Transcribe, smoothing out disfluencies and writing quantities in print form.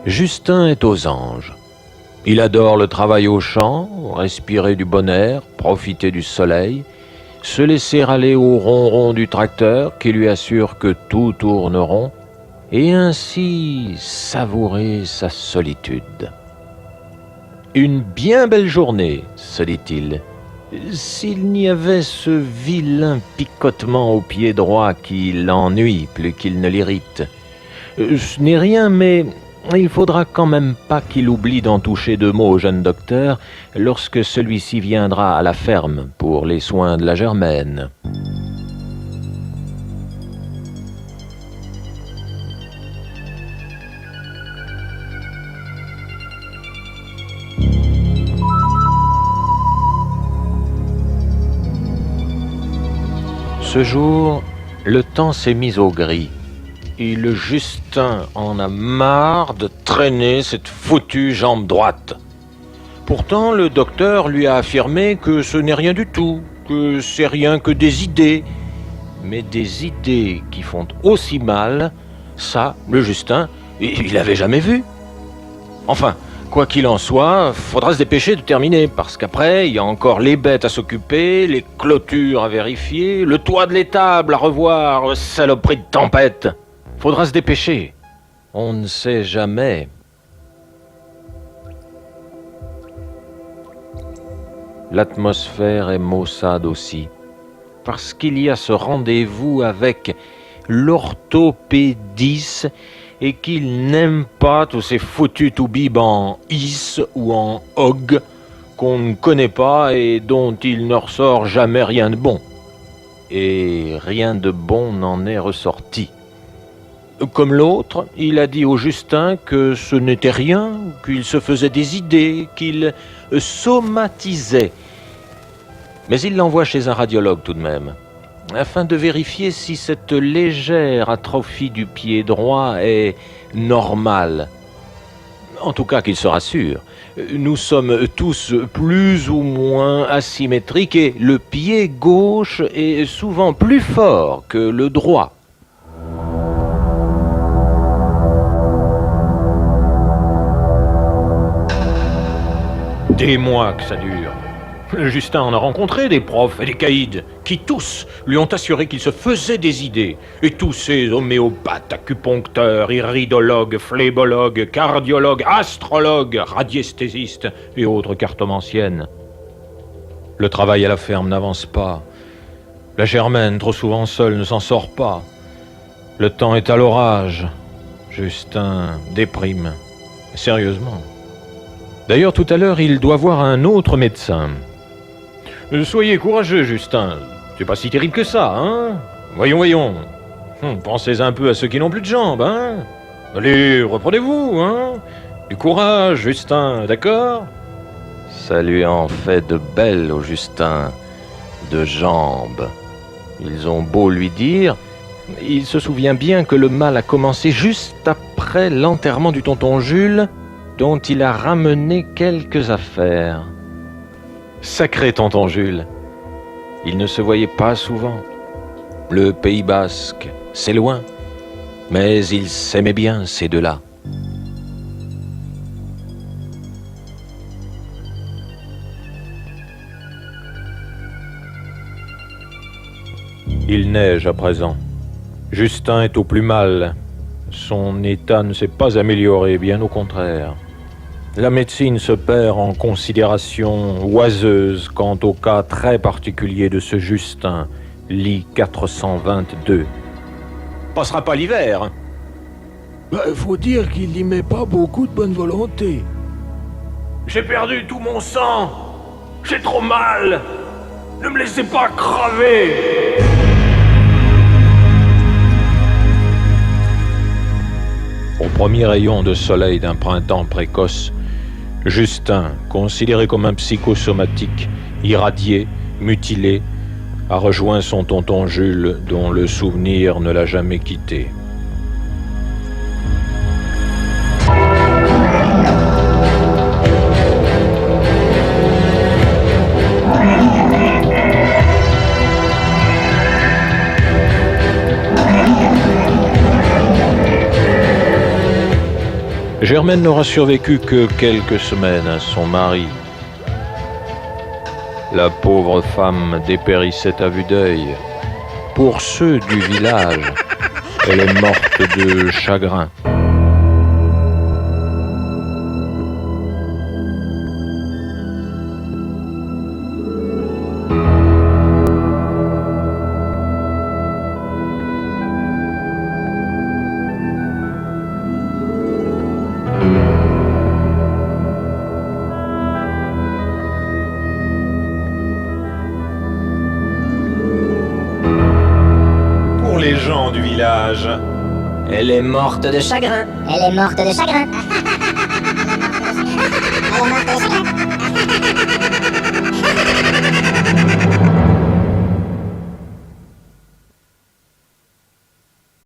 Justin est aux anges. Il adore le travail au champ, respirer du bon air, profiter du soleil, se laisser aller au ronron du tracteur qui lui assure que tout tourne rond, et ainsi savourer sa solitude. Une bien belle journée, se dit-il, s'il n'y avait ce vilain picotement au pied droit qui l'ennuie plus qu'il ne l'irrite. Ce n'est rien, mais il faudra quand même pas qu'il oublie d'en toucher deux mots au jeune docteur lorsque celui-ci viendra à la ferme pour les soins de la Germaine. Ce jour, le temps s'est mis au gris. Et le Justin en a marre de traîner cette foutue jambe droite. Pourtant, le docteur lui a affirmé que ce n'est rien du tout, que c'est rien que des idées. Mais des idées qui font aussi mal, ça, le Justin, il l'avait jamais vu. Enfin, quoi qu'il en soit, faudra se dépêcher de terminer, parce qu'après, il y a encore les bêtes à s'occuper, les clôtures à vérifier, le toit de l'étable à revoir, saloperie de tempête. Faudra se dépêcher. On ne sait jamais. L'atmosphère est maussade aussi, parce qu'il y a ce rendez-vous avec l'orthopédiste et qu'il n'aime pas tous ces foutus toubibs en is ou en og qu'on ne connaît pas et dont il ne ressort jamais rien de bon. Et rien de bon n'en est ressorti. Comme l'autre, il a dit au Justin que ce n'était rien, qu'il se faisait des idées, qu'il somatisait. Mais il l'envoie chez un radiologue tout de même, afin de vérifier si cette légère atrophie du pied droit est normale. En tout cas, qu'il se rassure. Nous sommes tous plus ou moins asymétriques et le pied gauche est souvent plus fort que le droit. Des mois que ça dure. Justin en a rencontré des profs et des caïds qui tous lui ont assuré qu'il se faisait des idées. Et tous ces homéopathes, acupuncteurs, iridologues, phlébologues, cardiologues, astrologues, radiesthésistes et autres cartomanciennes. Le travail à la ferme n'avance pas. La Germaine, trop souvent seule, ne s'en sort pas. Le temps est à l'orage. Justin déprime. Sérieusement. D'ailleurs, tout à l'heure, il doit voir un autre médecin. Soyez courageux, Justin. C'est pas si terrible que ça, hein? Voyons. Pensez un peu à ceux qui n'ont plus de jambes, hein? Allez, reprenez-vous, hein? Du courage, Justin, d'accord? Ça lui en fait de belles au Justin, de jambes. Ils ont beau lui dire, il se souvient bien que le mal a commencé juste après l'enterrement du tonton Jules, dont il a ramené quelques affaires. Sacré tonton Jules. Ils ne se voyaient pas souvent. Le Pays basque, c'est loin, mais ils s'aimaient bien, ces deux-là. Il neige à présent. Justin est au plus mal. Son état ne s'est pas amélioré, bien au contraire. La médecine se perd en considérations oiseuses quant au cas très particulier de ce Justin, lit 422. Passera pas l'hiver. Faut dire qu'il n'y met pas beaucoup de bonne volonté. J'ai perdu tout mon sang. J'ai trop mal. Ne me laissez pas crever. Au premier rayon de soleil d'un printemps précoce, Justin, considéré comme un psychosomatique, irradié, mutilé, a rejoint son tonton Jules, dont le souvenir ne l'a jamais quitté. Germaine n'aura survécu que quelques semaines à son mari. La pauvre femme dépérissait à vue d'œil. Pour ceux du village, elle est morte de chagrin. Pour les gens du village, Elle est morte de chagrin. Elle est morte de chagrin. Elle est morte de chagrin.